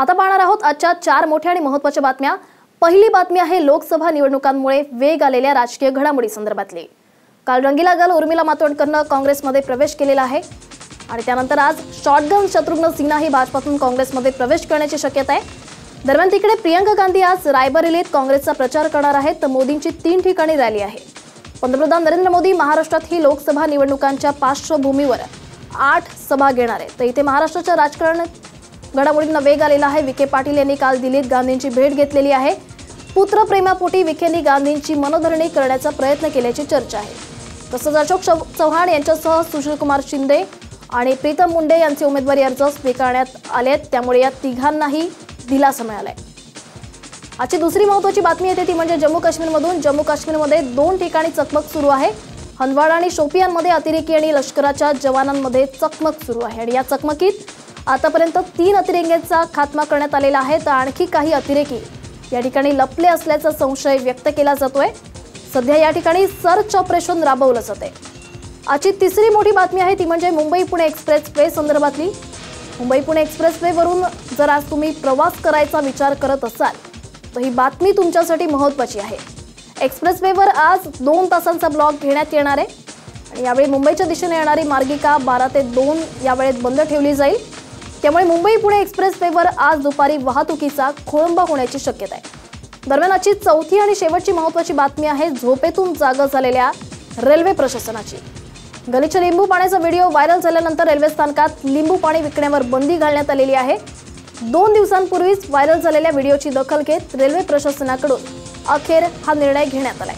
आता पाहणार आहोत आजच्या 4 मोठ्या आणि महत्त्वाच्या बातम्या। पहिली बातमी आहे लोकसभा निवडणुकांमुळे वेग आलेल्या राजकीय घडामोडी संदर्भातली। काल रंगीला गर्ल उर्मिला मातोंडकरने काँग्रेसमध्ये प्रवेश केलेला आहे आणि त्यानंतर आज शॉटगन शत्रुघ्न सिन्हा ही भाजपातून काँग्रेसमध्ये प्रवेश करण्याची शक्यता आहे। दरम्यान तिकडे प्रियंका गांधी आज रायबरेलीत काँग्रेसचा प्रचार करणार आहेत तर मोदींची 3 ठिकाणी रॅली आहे। पंतप्रधान नरेंद्र मोदी महाराष्ट्रात ही लोकसभा निवडणुकांच्या पार्श्वभूमीवर 8 सभा घेणार आहेत। तर इथे महाराष्ट्राच्या राजकारण घडामोडींना वेग आलेला आहे। विखे पाटील यांनी काल दिल्लीत गांधींची भेट घेतलेली आहे। पुत्रप्रेमापोटी विखेंनी गांधींची मनोधरणी करण्याचा प्रयत्न केल्याची चर्चा आहे। तसंच अशोक चव्हाण यांच्यासह सुशीलकुमार शिंदे आणि प्रीतम मुंडे यांचे उमेदवारी अर्ज स्वीकारण्यात आलेत, त्यामुळे या तिघांनाही दिलासा मिळालाय। आजची दुसरी महत्त्वाची बातमी येते ती म्हणजे जम्मू काश्मीरमध्ये 2 ठिकाणी चकमक सुरू आहे। हंदवाडा आणि शोपियानमध्ये अतिरेकी आणि लष्कराच्या जवानांमध्ये चकमक सुरू आहे आणि या चकमकीत आतापर्यंत 3 अतिरेक्यांचा खात्मा करण्यात आलेला आहे तर आणखी काही अतिरेकी या ठिकाणी लपले असल्याचा संशय व्यक्त केला जातोय। सध्या या ठिकाणी सर्च ऑपरेशन राबवलं जातंय। आजची तिसरी मोठी बातमी आहे ती म्हणजे मुंबई पुणे एक्सप्रेसवे संदर्भातली। मुंबई पुणे एक्सप्रेसवे वरून जर आज तुम्ही प्रवास करायचा विचार करत असाल तर ही बातमी तुमच्यासाठी महत्त्वाची आहे। एक्सप्रेसवेवर आज 2 तासांचा ब्लॉक घेण्यात येणार आहे आणि यावेळी मुंबईच्या दिशेने येणारी मार्गिका 12 ते 2 या वेळेत बंद ठेवली जाईल। त्यामुळे मुंबई पुणे एक्सप्रेसवेवर आज दुपारी वाहतुकीचा खोळंबा होण्याची शक्यता आहे। दरम्यान आजची चौथी आणि शेवटची महत्त्वाची बातमी आहे झोपेतून जागा झालेल्या रेल्वे प्रशासनाची। गलिच्छ लिंबू पाण्याचा व्हिडिओ व्हायरल झाल्यानंतर रेल्वे स्थानकात लिंबू पाणी विकण्यावर बंदी घालण्यात आलेली आहे। 2 दिवसांपूर्वीच व्हायरल झालेल्या व्हिडिओची दखल घेत रेल्वे प्रशासनाकडून अखेर हा निर्णय घेण्यात आलाय।